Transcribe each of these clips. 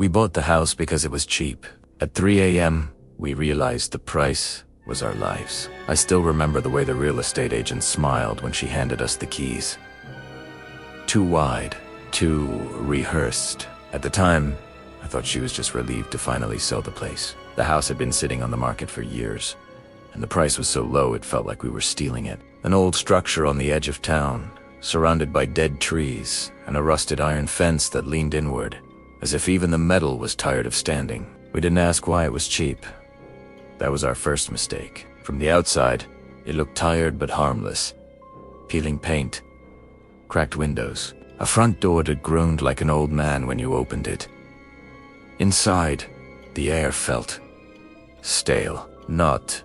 We bought the house because it was cheap. At 3 a.m., we realized the price was our lives. I still remember the way the real estate agent smiled when she handed us the keys. Too wide, too rehearsed. At the time, I thought she was just relieved to finally sell the place. The house had been sitting on the market for years, and the price was so low it felt like we were stealing it. An old structure on the edge of town, surrounded by dead trees and a rusted iron fence that leaned inward, as if even the metal was tired of standing. We didn't ask why it was cheap. That was our first mistake. From the outside, it looked tired but harmless. Peeling paint, cracked windows. A front door that groaned like an old man when you opened it. Inside, the air felt stale, not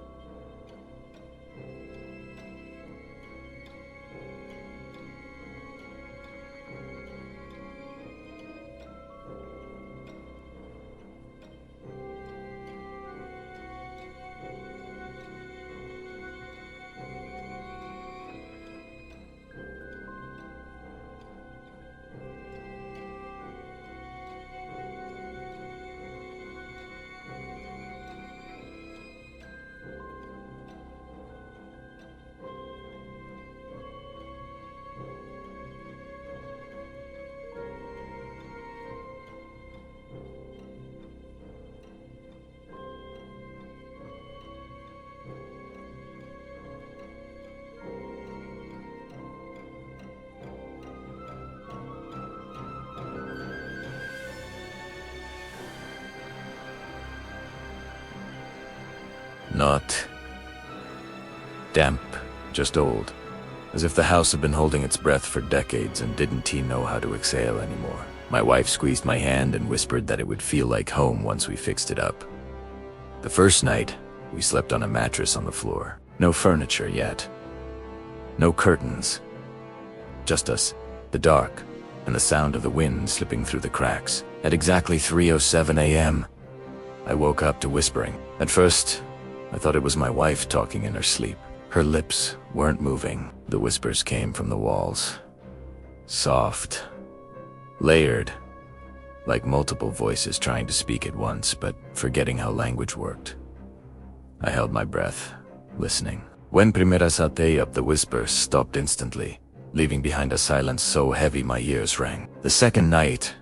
damp, just old. As if the house had been holding its breath for decades and didn't know how to exhale anymore. My wife squeezed my hand and whispered that it would feel like home once we fixed it up. The first night, we slept on a mattress on the floor. No furniture yet. No curtains. Just us, the dark, and the sound of the wind slipping through the cracks. At exactly 3:07 a.m., I woke up to whispering. At first, I thought it was my wife talking in her sleep. Her lips weren't moving. The whispers came from the walls. Soft, layered, like multiple voices trying to speak at once, but forgetting how language worked. I held my breath, listening. When primera salte up, the whispers stopped instantly, leaving behind a silence so heavy my ears rang. The second night,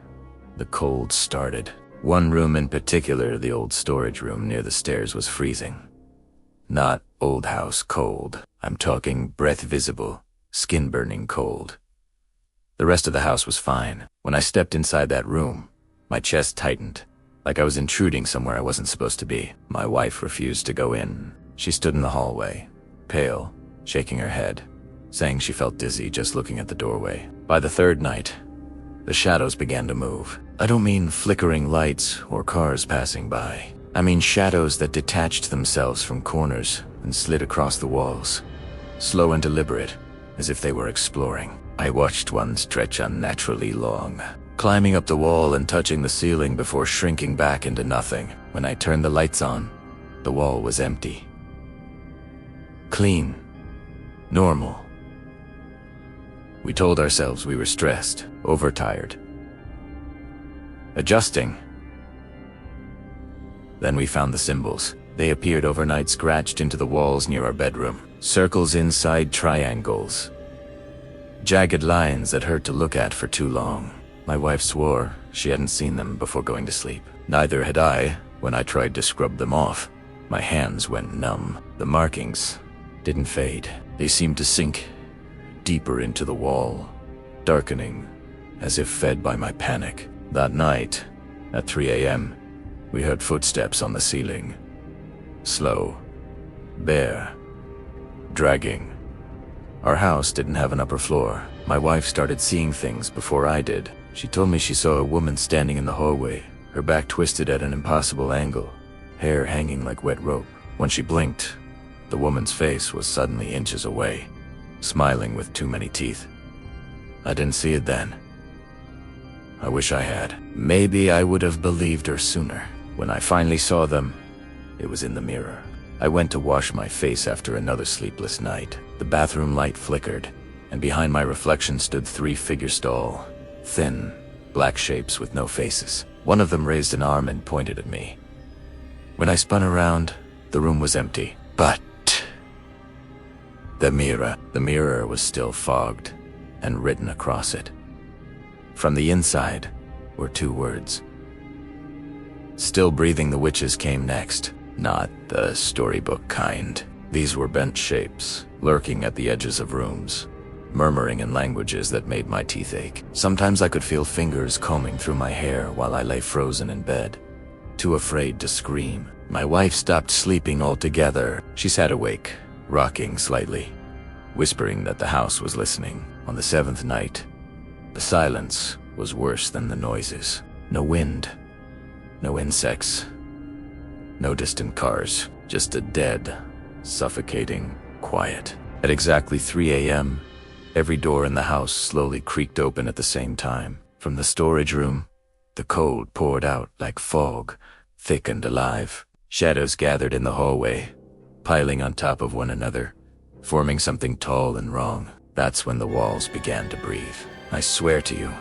the cold started. One room in particular, the old storage room near the stairs, was freezing. Not old house cold. I'm talking breath visible, skin burning cold. The rest of the house was fine. When I stepped inside that room, my chest tightened, like I was intruding somewhere I wasn't supposed to be. My wife refused to go in. She stood in the hallway, pale, shaking her head, saying she felt dizzy just looking at the doorway. By the third night, the shadows began to move. I don't mean flickering lights or cars passing by. I mean shadows that detached themselves from corners and slid across the walls, slow and deliberate, as if they were exploring. I watched one stretch unnaturally long, climbing up the wall and touching the ceiling before shrinking back into nothing. When I turned the lights on, the wall was empty. Clean. Normal. We told ourselves we were stressed, overtired, adjusting. Then we found the symbols. They appeared overnight, scratched into the walls near our bedroom. Circles inside triangles. Jagged lines that hurt to look at for too long. My wife swore she hadn't seen them before going to sleep. Neither had I when I tried to scrub them off. My hands went numb. The markings didn't fade. They seemed to sink deeper into the wall, darkening as if fed by my panic. That night, at 3 a.m., we heard footsteps on the ceiling. Slow, bare, dragging. Our house didn't have an upper floor. My wife started seeing things before I did. She told me she saw a woman standing in the hallway, her back twisted at an impossible angle, hair hanging like wet rope. When she blinked, the woman's face was suddenly inches away, smiling with too many teeth. I didn't see it then. I wish I had. Maybe I would have believed her sooner. When I finally saw them, it was in the mirror. I went to wash my face after another sleepless night. The bathroom light flickered, and behind my reflection stood 3 figures tall, thin, black shapes with no faces. One of them raised an arm and pointed at me. When I spun around, the room was empty. But the mirror was still fogged and written across it. From the inside were 2 words. Still breathing, the witches came next. Not the storybook kind. These were bent shapes, lurking at the edges of rooms, murmuring in languages that made my teeth ache. Sometimes I could feel fingers combing through my hair while I lay frozen in bed, too afraid to scream. My wife stopped sleeping altogether. She sat awake, rocking slightly, whispering that the house was listening. On the 7th night, the silence was worse than the noises. No wind, no insects, no distant cars, just a dead, suffocating quiet. At exactly 3 a.m., every door in the house slowly creaked open at the same time. From the storage room, the cold poured out like fog, thick and alive. Shadows gathered in the hallway, piling on top of one another, forming something tall and wrong. That's when the walls began to breathe. I swear to you,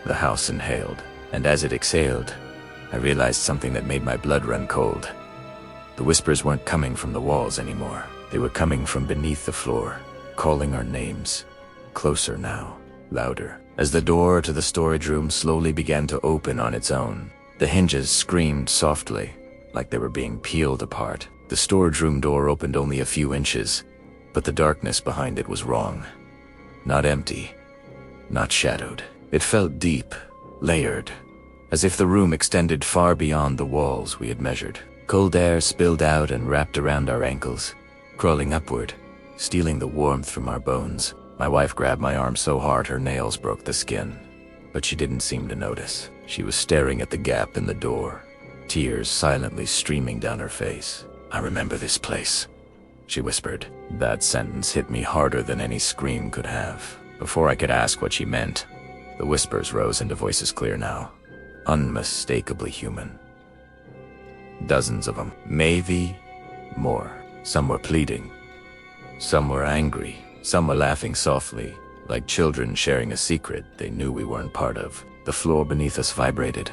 the house inhaled, and as it exhaled, I realized something that made my blood run cold. The whispers weren't coming from the walls anymore. They were coming from beneath the floor, calling our names. Closer now, louder. As the door to the storage room slowly began to open on its own, the hinges screamed softly, like they were being peeled apart. The storage room door opened only a few inches, but the darkness behind it was wrong. Not empty, not shadowed. It felt deep, layered, as if the room extended far beyond the walls we had measured. Cold air spilled out and wrapped around our ankles, crawling upward, stealing the warmth from our bones. My wife grabbed my arm so hard her nails broke the skin, but she didn't seem to notice. She was staring at the gap in the door, tears silently streaming down her face. "I remember this place," she whispered. That sentence hit me harder than any scream could have. Before I could ask what she meant, the whispers rose into voices clear now, unmistakably human. Dozens of them, maybe more. Some were pleading, some were angry, some were laughing softly, like children sharing a secret they knew we weren't part of. The floor beneath us vibrated,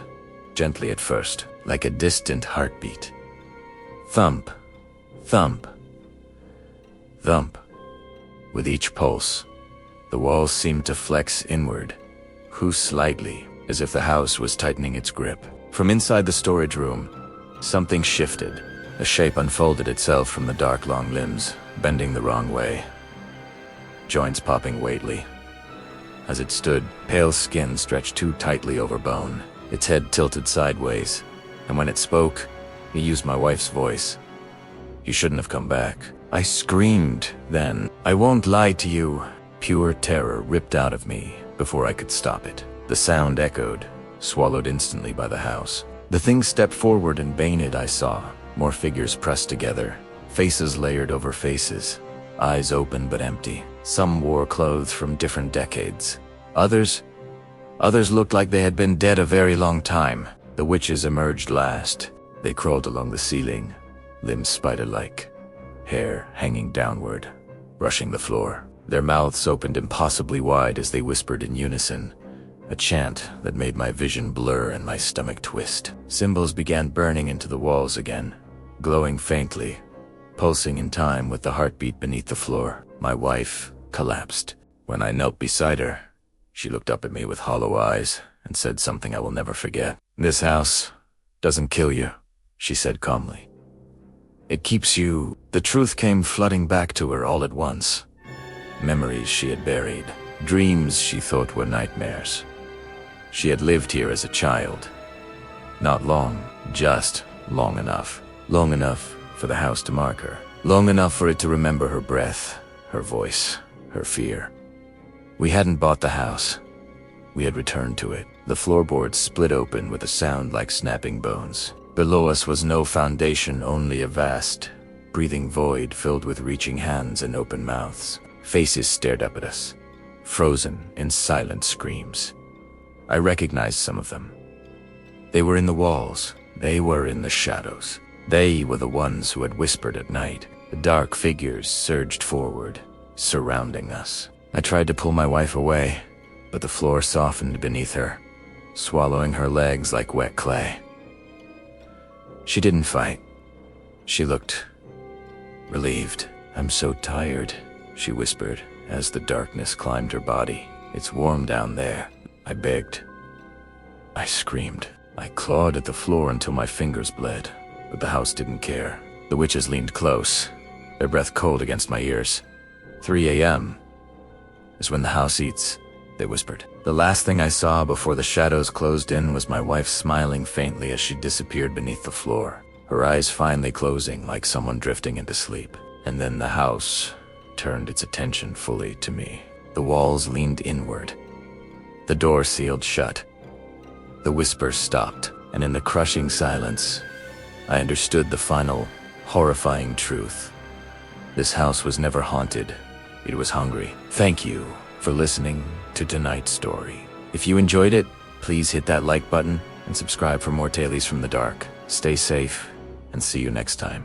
gently at first, like a distant heartbeat. Thump, thump, thump. With each pulse, the walls seemed to flex inward, slightly, as if the house was tightening its grip. From inside the storage room, something shifted. A shape unfolded itself from the dark, long limbs, bending the wrong way, joints popping weightly. As it stood, pale skin stretched too tightly over bone, its head tilted sideways, and when it spoke, it used my wife's voice. "You shouldn't have come back." I screamed then. "I won't lie to you." Pure terror ripped out of me before I could stop it. The sound echoed, swallowed instantly by the house. The thing stepped forward and bayonetted. I saw more figures pressed together, faces layered over faces, eyes open but empty. Some wore clothes from different decades. Others looked like they had been dead a very long time. The witches emerged last. They crawled along the ceiling, limbs spider-like, hair hanging downward, brushing the floor. Their mouths opened impossibly wide as they whispered in unison, a chant that made my vision blur and my stomach twist. Symbols began burning into the walls again, glowing faintly, pulsing in time with the heartbeat beneath the floor. My wife collapsed. When I knelt beside her, she looked up at me with hollow eyes and said something I will never forget. "This house doesn't kill you," she said calmly. "It keeps you." The truth came flooding back to her all at once. Memories she had buried, dreams she thought were nightmares. She had lived here as a child. Not long, just long enough. Long enough for the house to mark her. Long enough for it to remember her breath, her voice, her fear. We hadn't bought the house. We had returned to it. The floorboards split open with a sound like snapping bones. Below us was no foundation, only a vast, breathing void filled with reaching hands and open mouths. Faces stared up at us, frozen in silent screams. I recognized some of them. They were in the walls. They were in the shadows. They were the ones who had whispered at night. The dark figures surged forward, surrounding us. I tried to pull my wife away, but the floor softened beneath her, swallowing her legs like wet clay. She didn't fight. She looked relieved. "I'm so tired," she whispered as the darkness climbed her body. "It's warm down there," I begged. I screamed. I clawed at the floor until my fingers bled, but the house didn't care. The witches leaned close, their breath cold against my ears. 3 a.m. is when the house eats, they whispered. The last thing I saw before the shadows closed in was my wife smiling faintly as she disappeared beneath the floor, her eyes finally closing like someone drifting into sleep. And then the house turned its attention fully to me. The walls leaned inward. The door sealed shut. The whispers stopped, and in the crushing silence, I understood the final, horrifying truth. This house was never haunted. It was hungry. Thank you for listening to tonight's story. If you enjoyed it, please hit that like button and subscribe for more tales from the dark. Stay safe, and see you next time.